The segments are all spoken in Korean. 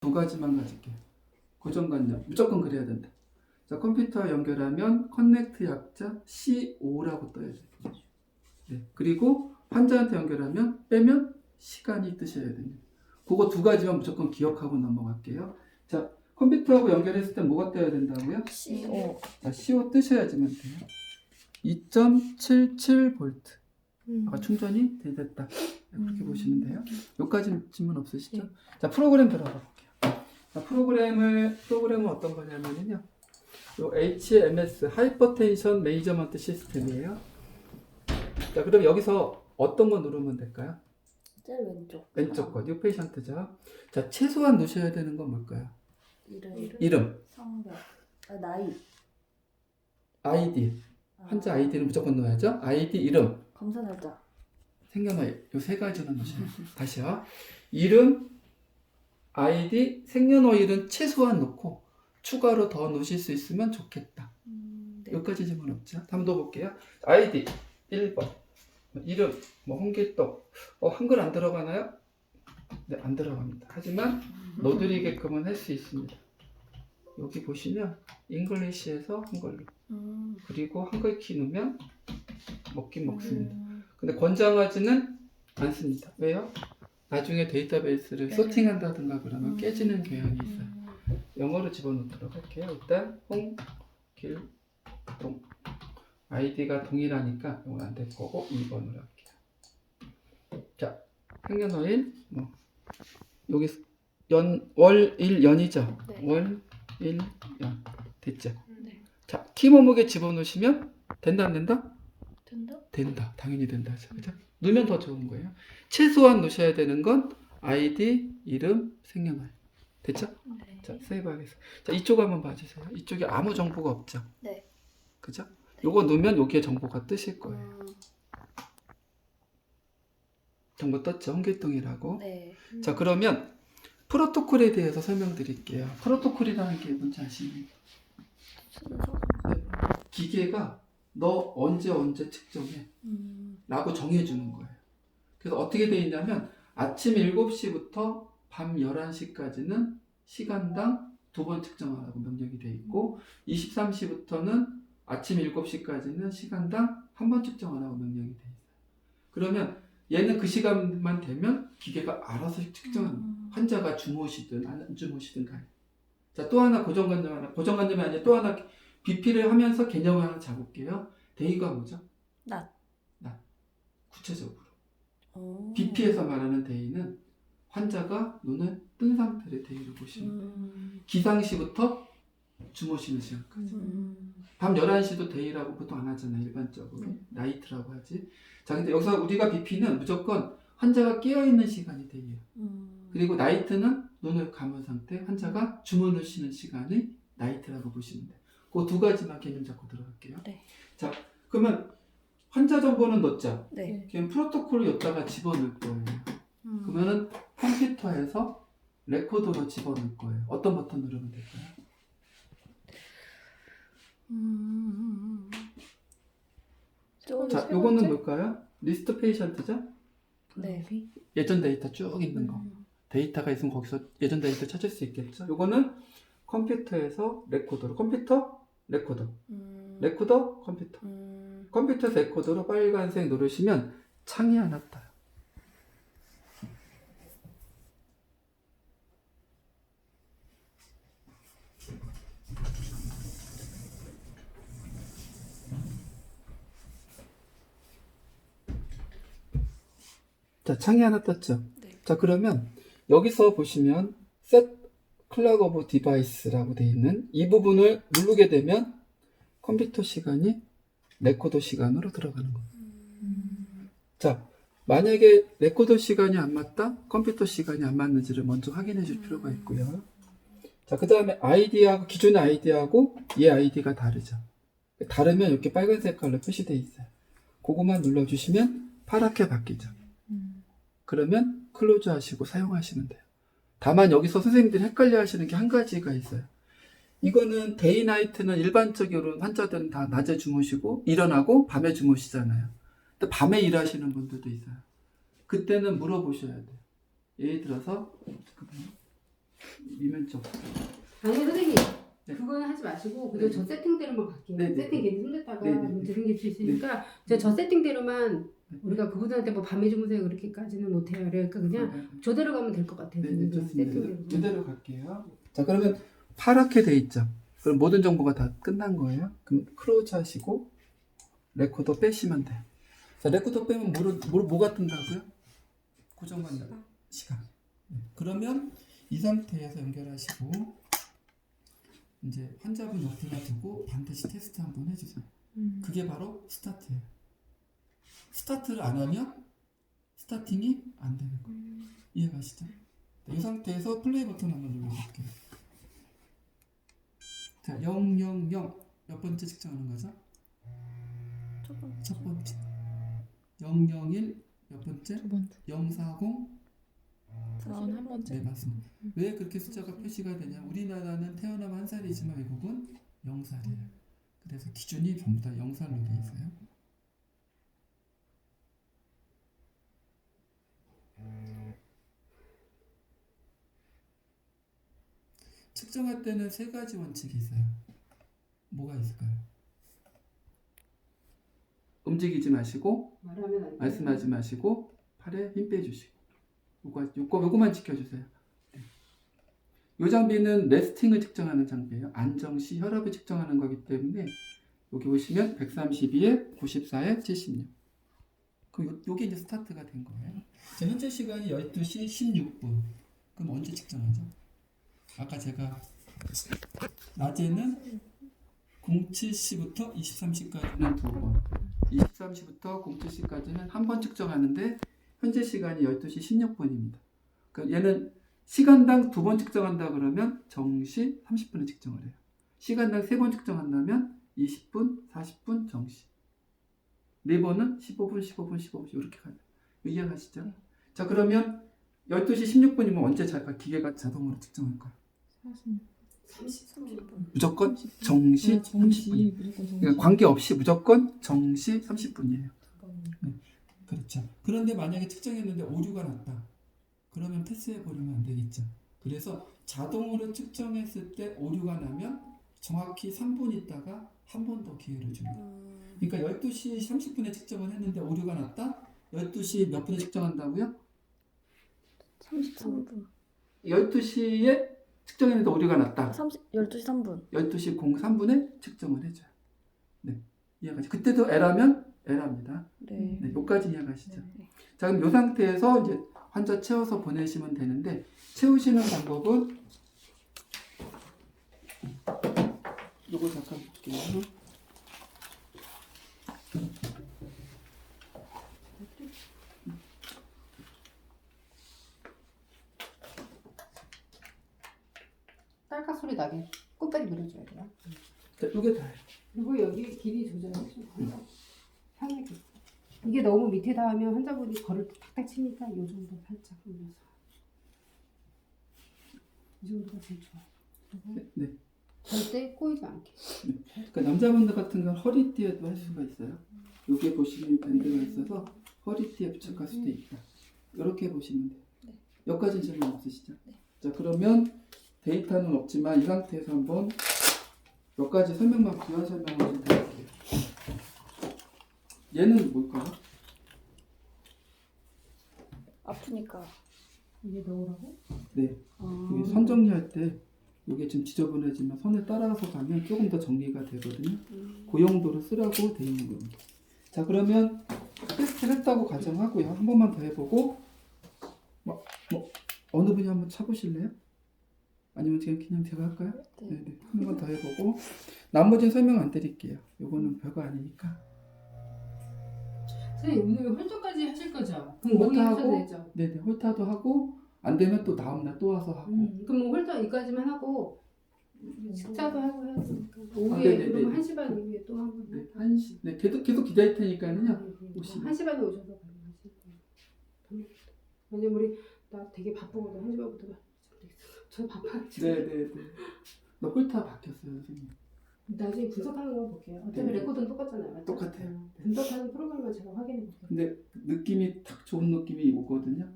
두 가지만 가질게요. 고정관념 무조건 그래야 된다. 자, 컴퓨터 연결하면 커넥트 약자 CO라고 떠야 돼요. 네. 그리고 환자한테 연결하면 빼면 시간이 뜨셔야 됩니다. 그거 두 가지만 무조건 기억하고 넘어갈게요. 자, 컴퓨터하고 연결했을 때 뭐가 떠야 된다고요? CO. 자, CO 뜨셔야지만 돼요. 2.77V. 아까 충전이 됐다. 그렇게 보시면 돼요. 여기까지 질문 없으시죠? 네. 자, 프로그램 들어가 볼게요. 자, 프로그램은 어떤 거냐면요. 요 HMS, 하이퍼텐션 메이저먼트 시스템이에요. 자, 그럼 여기서 어떤 거 누르면 될까요? 제일 왼쪽. 왼쪽 거, 뉴 페이션트죠. 자, 최소한 넣으셔야 되는 건 뭘까요? 이름, 성별. 나이. 아이디. 환자 아이디는 무조건 넣어야죠. 아이디, 이름, 검사 날짜. 생년월일. 요 세 가지는 넣으셔야 돼요. 다시요. 이름, 아이디, 생년월일은 최소한 넣고 추가로 더 넣으실 수 있으면 좋겠다. 네. 여기까지 질문 없죠? 한번 더 볼게요. 아이디 1번, 이름 홍길동. 한글 안 들어가나요? 네, 안 들어갑니다. 하지만 넣어드리게끔은 할 수 있습니다. 여기 보시면 잉글리시에서 한글로, 그리고 한글 키 누르면 먹긴 먹습니다. 근데 권장하지는 않습니다. 왜요? 나중에 데이터베이스를 소팅한다든가 그러면 깨지는 경향이 있어요. 영어로 집어넣도록 할게요. 일단 홍길동, 아이디가 동일하니까 이건 안 될 거고 2번으로 할게요. 자, 생년월일 여기 월일 연이죠. 네. 월일 연 됐죠. 네. 자, 키 몸무게 집어넣으시면 된다 안 된다? 된다? 된다. 당연히 된다. 그죠? 넣으면 더 좋은 거예요. 최소한 넣으셔야 되는 건 아이디, 이름, 생년월일. 됐죠? 네. 자, 세이브 하겠습니다. 자, 이쪽 한번 봐주세요. 이쪽에 아무 정보가 없죠? 네. 그죠? 요거 넣으면 여기에 정보가 뜨실 거예요. 정보 떴죠? 홍길동이라고. 네. 자, 그러면 프로토콜에 대해서 설명드릴게요. 프로토콜이라는 게 뭔지 아시나요? 순서. 네. 기계가 너 언제 측정해 라고 정해주는 거예요. 그래서 어떻게 돼 있냐면 아침 7시부터 밤 11시까지는 시간당 2번 측정하라고 명령이 돼 있고 23시부터는 아침 7시까지는 시간당 1번 측정하라고 명령이 돼 있어요. 그러면 얘는 그 시간만 되면 기계가 알아서 측정합니다. 환자가 주무시든 안 주무시든 간에. 자, 또 하나 고정관념이 아니라 또 하나 BP를 하면서 개념을 하나 잡을게요. 데이가 뭐죠? 낮. 구체적으로. BP에서 말하는 데이는 환자가 눈을 뜬 상태의 데이를 보시면 돼요. 기상시부터 주무시는 시간까지. 밤 11시도 데이라고 보통 안 하잖아요. 일반적으로. 나이트라고 하지. 자, 근데 여기서 우리가 BP는 무조건 환자가 깨어있는 시간이 데이예요. 그리고 나이트는 눈을 감은 상태, 환자가 주문을 쉬는 시간이 나이트라고 보시면 돼요. 그 두 가지만 개념 잡고 들어갈게요. 네. 자, 그러면 환자 정보는 넣자. 네. 그럼 프로토콜을 여기다가 집어넣을 거예요. 그러면은 컴퓨터에서 레코더로 집어넣을 거예요. 어떤 버튼 누르면 될까요? 자, 요거는 뭘까요? 리스트 페이션트죠? 네. 예전 데이터 쭉 있는 거. 데이터가 있으면 거기서 예전 데이터 찾을 수 있겠죠? 요거는 컴퓨터에서 레코더로. 컴퓨터, 레코더. 레코더, 컴퓨터. 컴퓨터에서 레코더로 빨간색 누르시면 창이 하나 떠요. 자, 창이 하나 떴죠? 네. 자, 그러면 여기서 보시면 Set Clock of Device라고 되어 있는 이 부분을 누르게 되면 컴퓨터 시간이 레코더 시간으로 들어가는 겁니다. 자, 만약에 레코더 시간이 안 맞다? 컴퓨터 시간이 안 맞는지를 먼저 확인해 줄 필요가 있고요. 자, 그 다음에 아이디하고 기존의 아이디하고 얘 아이디가 다르죠. 다르면 이렇게 빨간 색깔로 표시되어 있어요. 그거만 눌러주시면 파랗게 바뀌죠. 그러면 클로즈 하시고 사용하시면 돼요. 다만 여기서 선생님들이 헷갈려 하시는 게 한 가지가 있어요. 이거는 데이 나이트는 일반적으로 환자들은 다 낮에 주무시고 일어나고 밤에 주무시잖아요. 근데 밤에 일하시는 분들도 있어요. 그때는 물어보셔야 돼요. 예를 들어서 위면적. 아니 선생님 네. 그거는 하지 마시고 그냥 네. 저 세팅대로만 갈게요. 네, 네. 세팅 괜히 손댔다가 네, 네. 문제 생길 수 있으니까 저 세팅대로만 우리가 그분한테 뭐 밤에 주무세요 그렇게까지는 못해요. 그러니까 그냥 저대로 가면 될 것 같아요. 네, 그냥 좋습니다. 세팅대로. 이대로 갈게요. 자, 그러면 파랗게 돼 있죠. 그럼 모든 정보가 다 끝난 거예요. 그럼 클로즈 하시고 레코더 빼시면 돼요. 자, 레코더 빼면 뭐가 뜬다고요? 고정관다. 시간. 네. 그러면 이 상태에서 연결하시고 이제 환자분 옆에다 두고 반드시 테스트 한번 해주세요. 그게 바로 스타트예요. 스타트를 안 하면 스타팅이 안 되는 거예요. 이해가시죠? 이 상태에서 플레이 버튼 한번 눌러볼게요. 자, 000 몇 번째 측정하는 거죠? 첫 번째. 001 몇 번째? 두 번째. 040 저는 한 번째. 네, 맞습니다. 왜 그렇게 숫자가 표시가 되냐? 우리나라는 태어나면 1살이지만 외국은 0살이에요. 그래서 기준이 전부 다 0살로 돼 있어요. 측정할 때는 세 가지 원칙이 있어요. 뭐가 있을까요? 움직이지 마시고, 말하면 안 돼. 말씀하지 마시고, 팔에 힘 빼주시고. 요거만 지켜주세요. 네. 이 장비는 레스팅을 측정하는 장비예요. 안정시 혈압을 측정하는 거기 때문에 여기 보시면 132에 94에 76. 그럼 요게 이제 스타트가 된 거예요. 자, 현재 시간이 12시 16분. 그럼 언제 측정하죠? 아까 제가 낮에는 07시부터 23시까지는 2번, 23시부터 07시까지는 한 번 측정하는데 현재 시간이 12시 16분입니다. 그러니까 얘는 시간당 2번 측정한다 그러면 정시 30분에 측정을 해요. 시간당 3번 측정한다면 20분, 40분 정시. 4번은 15분, 15분, 15분 이렇게 가요. 이해가시죠? 자, 그러면 12시 16분이면 언제 기계가 자동으로 측정할까요? 30분. 무조건 정시 30분. 무조건 정시. 그러니까 관계없이 무조건 정시 30분이에요. 네, 그렇죠. 그런데 만약에 측정했는데 오류가 났다. 그러면 패스해버리면 안 되겠죠. 그래서 자동으로 측정했을 때 오류가 나면 정확히 3분 있다가 한 번 더 기회를 줍니다. 그러니까 12시 30분에 측정을 했는데 오류가 났다? 12시 몇 분에 측정한다고요? 33분. 12시에 측정했는데 오류가 났다. 12시 3분. 12시 03분에 측정을 해줘요. 네, 이해가시죠? 그때도 에라면 에라입니다. 네. 네, 여기까지 이해가시죠? 네. 자, 그럼 이 상태에서 이제 환자 채워서 보내시면 되는데 채우시는 방법은 요거 잠깐 볼게요. 딸깍 소리 나게 끝까지 밀어줘야 돼요. 자, 요게 다예요. 그리고 여기 길이 조절해주고 상하게. 이게 너무 밑에 닿으면 환자분이 걸을 때 탁탁 치니까 이 정도 살짝 올려서 이 정도가 제일 좋아요. 그리고 네. 절대 꼬이지 않게. 그러니까 남자분들 같은 경우는 허리띠에도 할 수가 있어요. 여기에 보시면 밴드가 있어서 허리띠에 부착할 수도 있다. 이렇게 보시면 돼요. 네. 여기까지 질문 없으시죠? 네. 자, 그러면 데이터는 없지만 이 상태에서 한번 몇 가지 설명만 부연 설명을 좀 드릴게요. 얘는 뭘까요? 아프니까. 이게 넣으라고? 네. 아, 이게 선 정리할 때 이게 좀 지저분해지면 선을 따라서 가면 조금 더 정리가 되거든요. 그 용도로 쓰라고 되어 있는 겁니다. 자, 그러면 테스트를 했다고 가정하고요. 한 번만 더 해보고 어느 분이 한번 차보실래요? 아니면 그냥 제가 할까요? 네. 네. 한 번 더 해보고 나머지는 설명 안 드릴게요. 요거는 별거 아니니까. 선생님 오늘 홀조까지 하실 거죠? 그럼 오늘 하셔도 홀타하고 되죠? 네네, 홀타도 하고 안 되면 또 다음날 또 와서 하고. 그럼 뭐 홀조 이까지만 하고 식사도 하고 해야 되니까 오후에 네네네. 그러면 1시 반 이후에 또 한 번. 네, 1시. 네, 계속 기다릴 테니까는요. 오시면. 1시 반에 오셔서 가능하실 거예요. 왜냐면 우리 나 되게 바쁘거든. 1시 반부터 저 바빠가지고. 네네네. 너 홀타 바뀌었어요, 선생님. 나중에 분석하는 거 볼게요. 어차피 네. 레코드는 똑같잖아요. 맞죠? 똑같아요. 분석하는 프로그램만 제가 확인해 볼게요. 근데 느낌이 딱 좋은 느낌이 오거든요.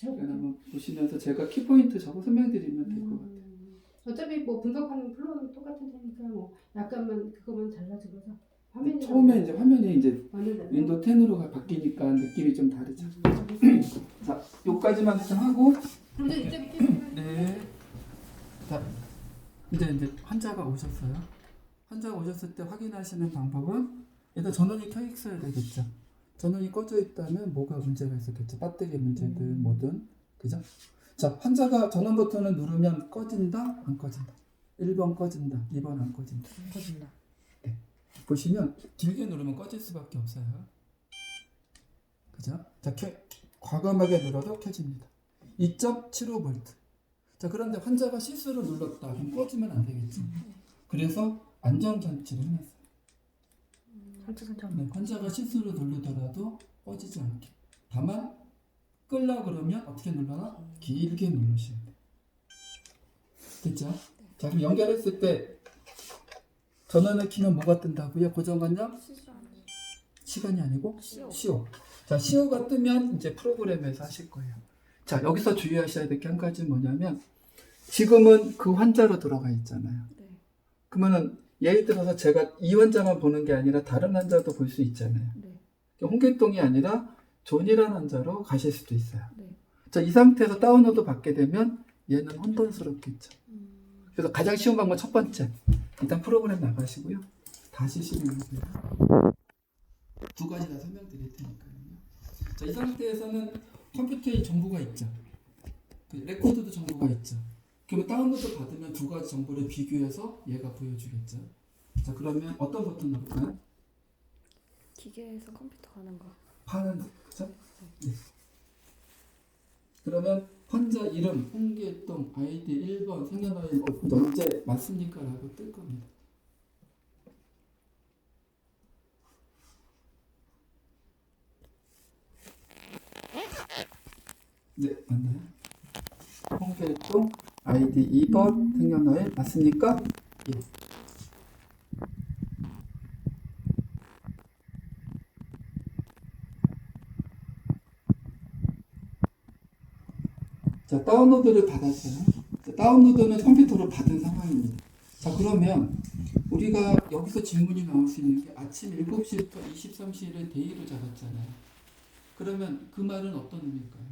그냥 한번 보시면서 제가 키포인트 적어 설명드리면 될 것 같아요. 어차피 뭐 분석하는 플로우는 똑같은 테니까 뭐 약간만 그거만 달라지고서 화면이 처음에 이제 화면이 이제 완전 윈도우 10으로 바뀌니까 느낌이 좀 다르죠. 자, 요까지만 일단 하고. 그럼 이제 이때 네. 자, 이제 환자가 오셨어요. 환자가 오셨을 때 확인하시는 방법은 일단 전원이 켜 있어야 되겠죠. 전원이 꺼져 있다면 뭐가 문제가 있었겠죠. 배터리 문제든 뭐든. 그죠? 자, 환자가 전원 버튼을 누르면 꺼진다, 안 꺼진다. 1번 꺼진다, 2번 안 꺼진다. 터진다. 네. 보시면 길게 누르면 꺼질 수밖에 없어요. 그죠? 자, 과감하게 눌러도 켜집니다. 2.75V. 자, 그런데 환자가 실수로 눌렀다. 그럼 꺼지면 안 되겠지. 그래서 안전장치를 해놨어요. 네, 환자가 실수로 누르더라도 꺼지지 않게. 다만 끌라 그러면 어떻게 눌러나? 길게 누르셔야 돼요. 됐죠? 자, 그럼 연결했을 때 전원을 키면 뭐가 뜬다고요? 고정관념? 시간이 아니고 CO. 자, CO가 뜨면 이제 프로그램에서 하실 거예요. 자, 여기서 주의하셔야 될 게 한 가지 뭐냐면 지금은 그 환자로 들어가 있잖아요. 네. 그러면은 예를 들어서 제가 이 환자만 보는 게 아니라 다른 환자도 볼 수 있잖아요. 네. 홍길동이 아니라 존이라는 환자로 가실 수도 있어요. 네. 자, 이 상태에서 다운로드 받게 되면 얘는 혼돈스럽겠죠. 그래서 가장 쉬운 방법 첫 번째, 일단 프로그램 나가시고요. 다시 실행하세요. 두 가지 다 설명드릴 테니까요. 자, 이 상태에서는 컴퓨터에 정보가 있죠. 그 레코드도 정보가 있죠. 그러면 다운로드 받으면 두 가지 정보를 비교해서 얘가 보여주겠죠. 자, 그러면 어떤 버튼 누를까요? 기계에서 컴퓨터 가는 거. 파란, 그죠? 네. 그러면 환자 이름, 홍길동, 아이디 1번, 생년월일 언제 맞습니까? 라고 뜰 겁니다. 네, 맞나요? 홍길동, 아이디 2번, 생년월일 맞습니까? 예. 자, 다운로드를 받았어요. 자, 다운로드는 컴퓨터로 받은 상황입니다. 자, 그러면 우리가 여기서 질문이 나올 수 있는 게 아침 7시부터 23시를 데이로 잡았잖아요. 그러면 그 말은 어떤 의미일까요?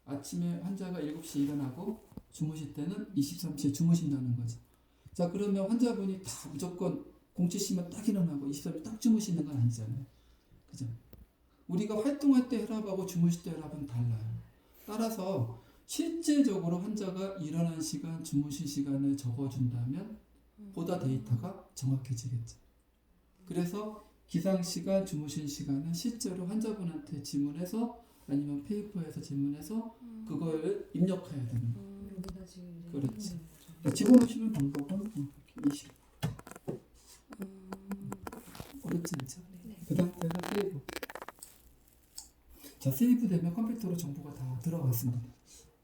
아침에 환자가 7시에 일어나고 주무실 때는 23시에 주무신다는 거죠. 자, 그러면 환자분이 다 무조건 공치시면 딱 일어나고 23시에 딱 주무시는 건 아니잖아요. 그죠? 우리가 활동할 때 혈압하고 주무실 때 혈압은 달라요. 따라서 실제적으로 환자가 일어난 시간, 주무신 시간을 적어준다면 보다 데이터가 정확해지겠죠. 그래서 기상 시간, 주무신 시간은 실제로 환자분한테 질문해서 아니면 페이퍼에서 질문해서 그걸 입력해야 되는 거예요. 그렇지. 집어넣으시는 방법은 20. 어렵지 않죠? 그 상태에서 세이브. 자, 세이브 되면 컴퓨터로 정보가 다 들어갔습니다.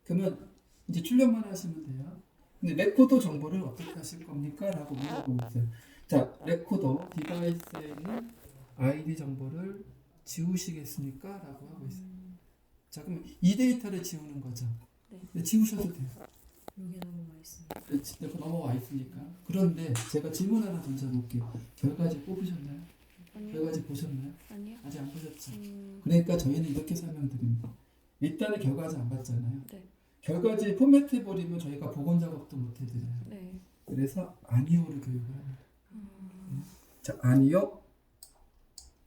그러면 이제 출력만 하시면 돼요. 근데 레코더 정보를 어떻게 하실 겁니까? 라고 물어보고 있어요. 자, 레코더 디바이스에 있는 아이디 정보를 지우시겠습니까? 라고 하고 있어요. 자, 그럼 이 데이터를 지우는 거죠. 네. 지우셔도 돼요. 여기 넘어와 있습니다. 네, 넘어와 있으니까. 그런데 제가 질문 하나 던져볼게요. 결과지 뽑으셨나요? 아니요. 결과지 보셨나요? 아니요. 아직 안 보셨죠? 그러니까 저희는 이렇게 설명드립니다. 일단은 결과지 안 봤잖아요. 네. 결과지 포맷해버리면 저희가 복원 작업도 못 해드려요. 네. 그래서 아니오를 교육을 합니다. 자, 아니오.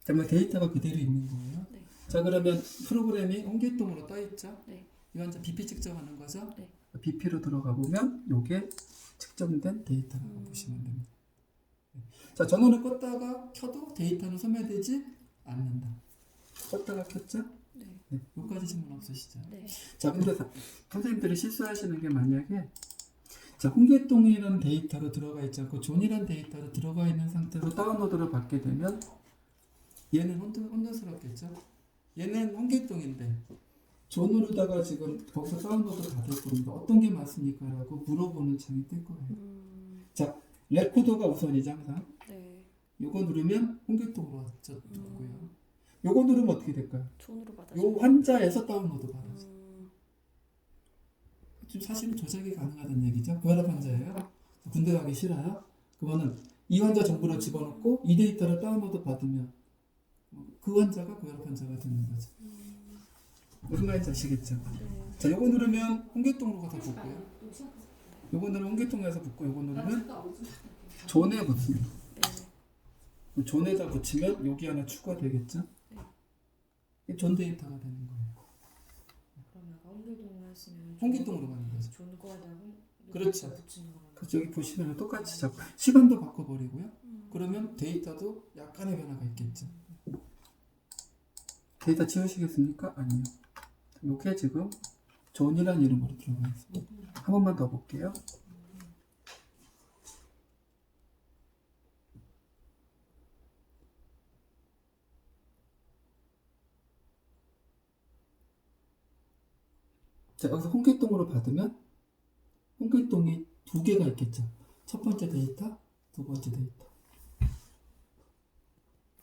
자, 뭐 데이터가 그대로 있는 거예요. 네. 자, 그러면 프로그램이 홍길동으로 떠있죠? 네. 이 환자 BP 측정하는 거죠? 네. BP로 들어가 보면 요게 측정된 데이터라고 보시면 됩니다. 자, 전원을 껐다가 켜도 데이터는 소멸되지 않는다. 껐다가 켰죠? 네. 네, 요까지 질문 없으시죠? 네. 자, 근데 선생님들이 실수하시는 게 만약에 자, 홍길동이라는 데이터로 들어가 있지 않고 존이라는 데이터로 들어가 있는 상태로 다운로드를 받게 되면 얘는 혼돈스럽겠죠? 얘는 홍길동인데 존으로다가 지금 거기서 다운로드 받을 겁니다. 어떤 게 맞습니까? 라고 물어보는 창이 뜰 거예요. 자, 레코더가 우선이죠, 항상. 네. 요거 누르면 홍길동으로 왔고요. 요거 누르면 어떻게 될까요? 존으로 받아서. 요 환자에서 다운로드 받았어요. 지금 사실은 조작이 가능하다는 얘기죠. 고혈압 환자예요. 군대 가기 싫어요. 그러면은 이 환자 정보를 집어넣고 이 데이터를 다운로드 받으면 그 환자가 고혈압 환자가 되는 거죠. 무슨 말인지 아시겠죠? 네. 자, 요거 누르면 홍길동으로 가서 붙고요. 요거 누르면 홍길동에서 붙고 요거 누르면 존에 붙습니다. 네. 존에다 붙이면 여기 하나 추가되겠죠? 네. 이게 존 데이터가 되는 거예요. 그러면 아까 홍길동을 했으면 홍길동으로 가는 거죠. 존거에다가 그렇죠. 붙이는 거는 그래서 여기 보시면 똑같이 잡고 시간도 바꿔버리고요. 그러면 데이터도 약간의 변화가 있겠죠. 데이터 지우시겠습니까? 아니요. 이게 지금 존이라는 이름으로 들어가 있습니다. 한 번만 더 볼게요. 자, 여기서 홍길동으로 받으면 홍길동이 두 개가 있겠죠. 첫 번째 데이터, 두 번째 데이터.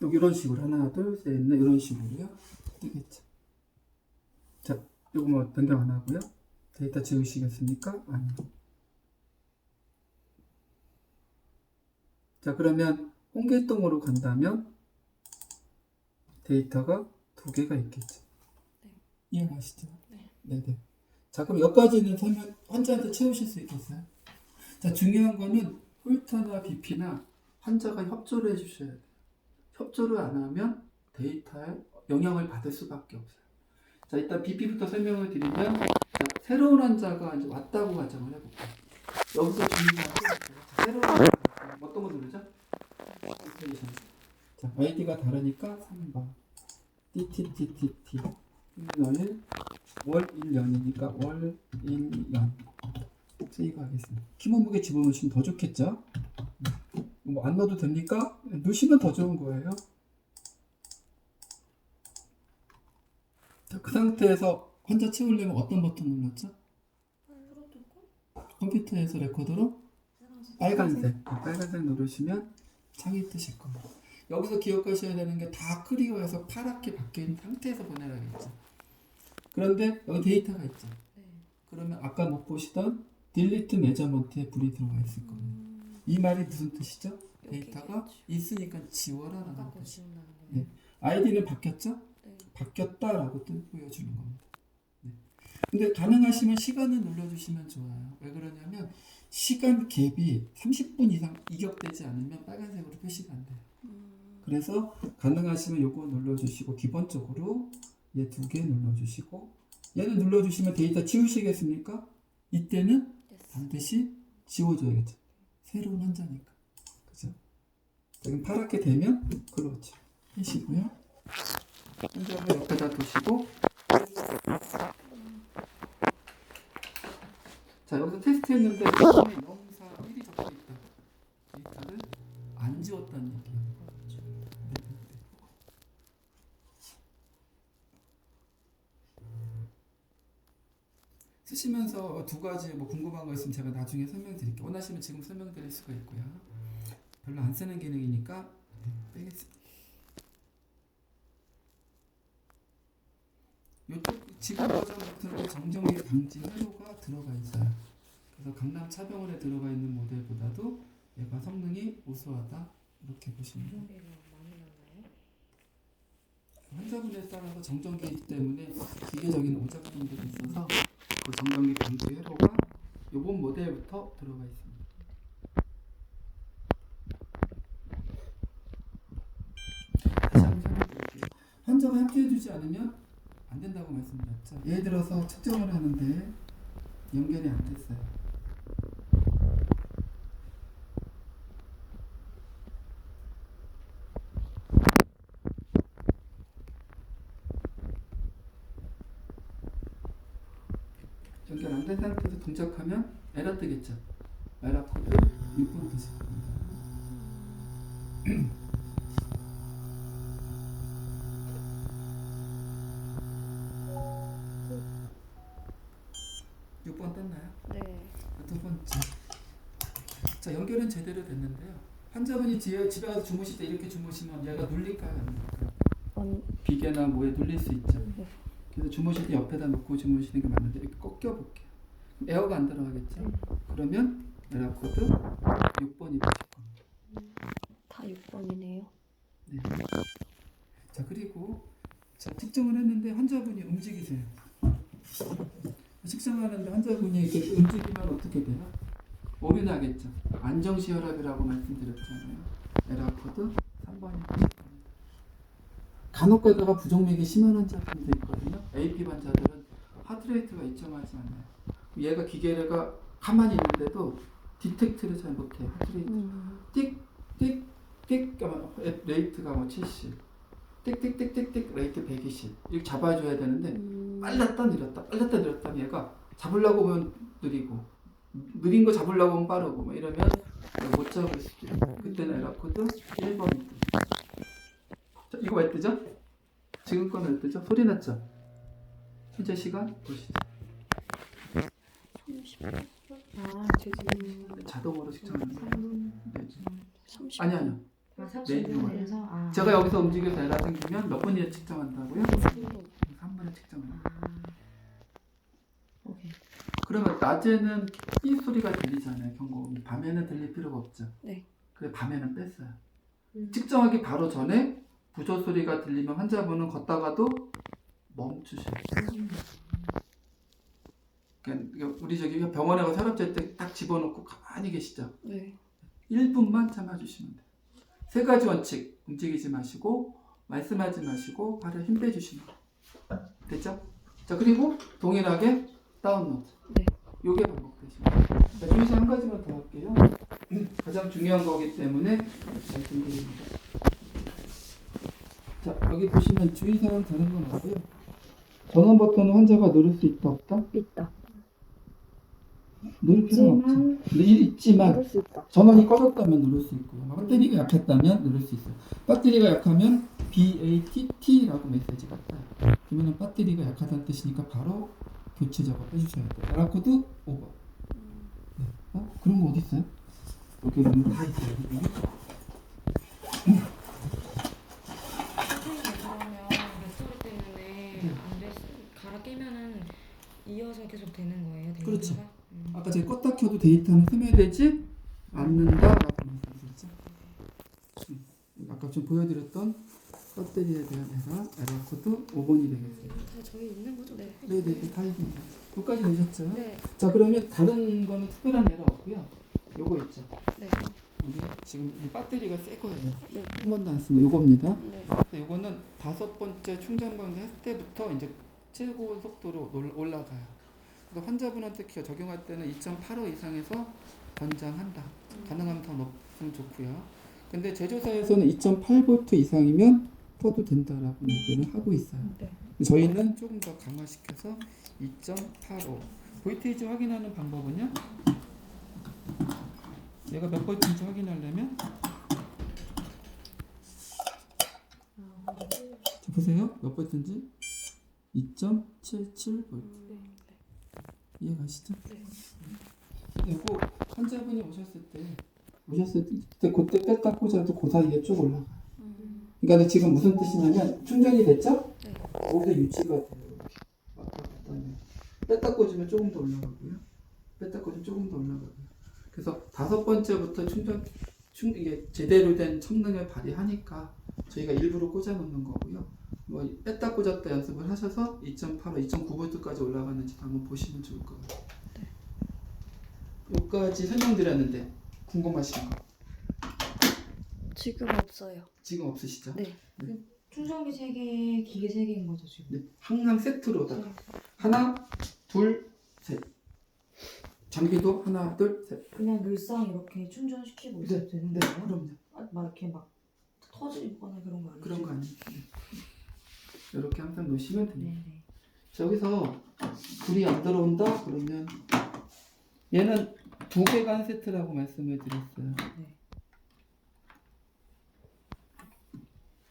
여기 이런 식으로 하나, 둘, 셋, 넷 이런 식으로요. 뜨겠죠. 자, 이거 뭐 변경 안 하고요. 데이터 지우시겠습니까? 아니요. 자, 그러면 홍길동으로 간다면 데이터가 두 개가 있겠죠. 네. 이해가시죠? 네. 네네. 자, 그럼 여기까지는 설명 환자한테 채우실 수 있겠어요? 자, 중요한 거는 홀터나 BP나 환자가 협조를 해주셔야 돼요. 협조를 안 하면 데이터에 영향을 받을 수밖에 없어요. 자, 일단 BP부터 설명을 드리면, 자, 새로운 환자가 이제 왔다고 가정을 해볼게요. 여기서 중요한 게 새로운 환자가 어떤 거 누르죠? 인스톨레이션. 자, 아이디가 다르니까 3번. TTTTT. 일요일 월 1년이니까 월 1년 세이브 하겠습니다. 키 몸무게 집어넣으시면 더 좋겠죠? 뭐 안 넣어도 됩니까? 넣으시면 더 좋은 거예요. 자, 그 상태에서 환자 채우려면 어떤 버튼 눌렀죠? 컴퓨터에서 레코더로 빨간색 누르시면 창이 뜨실 겁니다. 여기서 기억하셔야 되는 게 다 클리어해서 파랗게 바뀐 상태에서 보내라겠죠. 그런데 여기 데이터가 있죠. 네. 그러면 아까 못 보시던 딜리트 메저먼트에 불이 들어가 있을 겁니다. 이 말이 무슨 뜻이죠? 데이터가 있으니까 지워라라는 바꿔 뜻이죠. 지운다는 거예요. 네. 아이디는 바뀌었죠? 네. 바뀌었다라고 뜻 보여주는 겁니다. 네. 근데 가능하시면 시간을 눌러주시면 좋아요. 왜 그러냐면 시간 갭이 30분 이상 이격되지 않으면 빨간색으로 표시가 안 돼요. 그래서 가능하시면 요거 눌러주시고 기본적으로 얘 두 개 눌러주시고 얘는 눌러주시면 데이터 지우시겠습니까? 이때는 반드시 지워줘야겠죠. 새로운 환자니까. 그죠? 지금 파랗게 되면 그렇죠. 하시고요. 환자를 옆에다 두시고 자, 여기서 테스트 했는데 041이 적혀있다. 데이터를 안 지웠다는 얘기예요. 쓰시면서 두 가지 뭐 궁금한 거 있으면 제가 나중에 설명드릴게요. 원하시면 지금 설명드릴 수가 있고요. 별로 안 쓰는 기능이니까 빼겠습니다. 이쪽 지금 버전부터는 정정기 방지 회로가 들어가 있어요. 그래서 강남 차병원에 들어가 있는 모델보다도 얘가 성능이 우수하다 이렇게 보시면 돼요. 공개가 많이 나나요? 환자분에 따라서 정전기 때문에 기계적인 오작동들이 있어서 그 정전기 방지 회로가 이번 모델부터 들어가 있습니다. 다시 한번 설명드릴게요. 환자가 협조해주지 않으면 안 된다고 말씀드렸죠. 예를 들어서 측정을 하는데 연결이 안 됐어요. 연결 안 된 상태에서 동작하면 에러 뜨겠죠. 에러 코드 6번 뜨실 겁니다. 6번 떴나요? 네. 두 번째. 자, 연결은 제대로 됐는데요. 환자분이 집에 가서 주무실 때 이렇게 주무시면 얘가 눌릴까요? 안 눌릴까요? 비계나 뭐에 눌릴 수 있죠. 네. 그래서 주무실 때 옆에다 놓고 주무시는 게 맞는데 이렇게 꺾여 볼게요. 에어가 안 들어가겠죠. 그러면 에러 코드 6번이 보실 겁니다. 다 6번이네요. 네. 자, 그리고 자, 측정을 했는데 환자분이 움직이세요. 측정하는데 환자분이 이렇게 움직이면 어떻게 돼요? 오류나겠죠. 안정시 혈압이라고 말씀드렸잖아요. 에러 코드 3번입니다. 간혹 가다가 부정맥이 심한 환자분도 있거든요. AP 환자들은 하트레이트가 일정하지 않아요. 얘가 기계가 가만히 있는데도 디텍트를 잘 못해요. 하트레이트 띡띡띡 레이트가 뭐 70, 띡띡띡띡띡 레이트 120 이렇게 잡아줘야 되는데 빨랐다 느렸다 얘가 잡으려고 보면 느리고 느린 거 잡으려고 하면 빠르고 뭐 이러면 못 잡을 수도 있어요. 그때는 에러 코드 1번이 뜨죠. 자, 이거 왜 뜨죠? 지금 거는 왜 뜨죠? 소리 났죠? 현재 시간 보시죠. 아, 저 지금 자동으로 측정하는 거예요. 3분. 네. 30분. 아니요. 아, 네, 30분 내려서 아. 제가 여기서 움직여서 에러 생기면 몇 분이나 측정한다고요? 3분에 측정해요. 오케이. 그러면 낮에는 삐 소리가 들리잖아요. 경고음이. 밤에는 들릴 필요가 없죠. 네. 그래서 밤에는 뺐어요. 음. 측정하기 바로 전에 부조 소리가 들리면 환자분은 걷다가도 멈추셔요. 그러니까 우리 저기 병원에 가서 혈압재 때 딱 집어넣고 가만히 계시죠. 네. 1분만 참아주시면 돼요. 세 가지 원칙. 움직이지 마시고 말씀하지 마시고 발에 힘 빼주시면 돼요. 됐죠? 자, 그리고 동일하게 다운로드. 네. 요게 반복되십니다. 자, 주의사 한 가지만 더 할게요. 가장 중요한 거기 때문에 말씀드립니다. 자, 여기 보시면 주의사항 다른 건 없고요. 전원 버튼은 환자가 누를 수 있다 없다? 있다. 누를 필요는 없죠. 있지만 누를 수 있다. 전원이 꺼졌다면 누를 수 있고요. 배터리가 약했다면 누를 수 있어요. 배터리가 약하면 BATT라고 메시지가 떠요. 그러면 배터리가 약하다는 뜻이니까 바로 교체 작업 해주셔야 돼요. 에러 코드 5번. 네. 그런 거 어디 있어요? 여기 보면 다 있어요. 선생님 그러면 배터리 때문에 안 돼, 갈아 끼면은 이어서 계속 되는 거예요? 데이터가? 그렇죠. 아까 제가 껐다 켜도 데이터는 소멸되지 않는다라고 말씀드렸죠. 아까 좀 보여드렸던 배터리에 대한 에러 코드 5번이 되겠습니다. 다 저희 있는 거죠? 네. 네네, 다 있습니다. 여기까지 되셨죠? 네. 자, 그러면 다른 거는 특별한 에러 없고요. 요거 있죠. 네. 이게 지금 이 배터리가 새 거예요. 네. 한 번도 안 쓰고 요겁니다. 네. 근데 요거는 5번째 충전 방식 했을 때부터 이제 최고 속도로 올라가요. 그래서 환자분한테 적용할 때는 2.85 이상에서 권장한다. 가능하면 더 높으면 좋고요. 근데 제조사에서는 2.8V 이상이면 써도 된다라고 얘기를 하고 있어요. 네. 저희는 조금 더 강화시켜서 2.85. 볼테이지 확인하는 방법은요. 얘가 몇 볼트인지 확인하려면 자, 보세요. 몇 볼트인지 2.77V. 이해가시죠? 네. 그리고 환자분이 오셨을 때 그때 뺐다 꽂아도 그 사이에 쭉 올라가요. 그러니까 지금 무슨 뜻이냐면 충전이 됐죠? 네. 거기서 유지가 돼요. 이렇게. 왔다 갔다 하면. 뺐다 꽂으면 조금 더 올라가고요. 뺐다 꽂으면 조금 더 올라가고요. 그래서 5번째부터 이게 제대로 된 성능을 발휘하니까 저희가 일부러 꽂아 놓는 거고요. 뭐 뺐다 꽂았다 연습을 하셔서 2.85, 2.9V까지 올라가는지 한번 보시면 좋을 것 같아요. 여기까지 설명드렸는데 궁금하신 거 지금 없어요. 지금 없으시죠? 네. 충전기 3개, 기계 3개인 거죠 지금? 네, 항상 세트로다가 하나, 둘, 셋. 장비도 하나, 둘, 셋. 그냥 늘상 이렇게 충전시키고 있어도 되는 네, 거예요? 그럼요. 막 이렇게 막 터지거나 그런 거 아니죠? 그런 거 아니에요. 네. 이렇게 항상 놓으시면 됩니다. 네네. 자, 여기서 불이 안 들어온다 그러면 얘는 2개가 한 세트라고 말씀을 드렸어요. 네.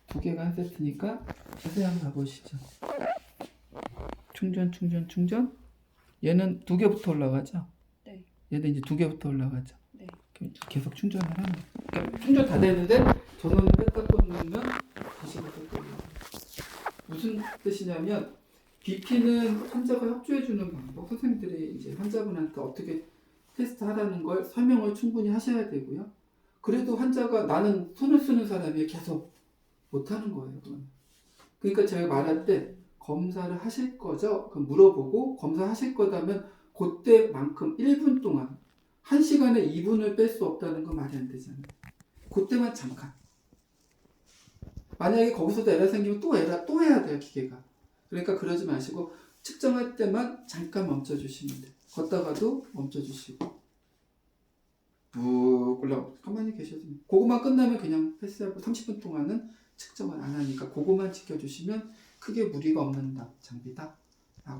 2개가 한 세트니까 자세히 한번 가보시죠. 충전. 얘는 2개부터 올라가죠? 네. 얘는 이제 2개부터 올라가죠? 네. 그럼 계속 충전을 하는 거예요. 그러니까 충전 다 되는데 전원을 뺐다 꽂으면 다시 또 올라가요. 무슨 뜻이냐면 BP는 환자가 협조해주는 방법. 선생님들이 이제 환자분한테 어떻게 테스트하라는 걸 설명을 충분히 하셔야 되고요. 그래도 환자가 나는 손을 쓰는 사람이 계속 못하는 거예요. 그건. 그러니까 제가 말할 때 검사를 하실 거죠? 그럼 물어보고 검사하실 거다면 그때만큼 1분 동안 1시간에 2분을 뺄 수 없다는 건 말이 안 되잖아요. 그때만 잠깐. 만약에 거기서도 에러 생기면 또 해야 돼요, 기계가. 그러니까 그러지 마시고 측정할 때만 잠깐 멈춰주시면 돼요. 걷다가도 멈춰주시고 쭉 올라오고 가만히 계셔도 돼요. 그거만 끝나면 그냥 패스하고 30분 동안은 측정을 안 하니까 그거만 지켜주시면 크게 무리가 없는 장비다.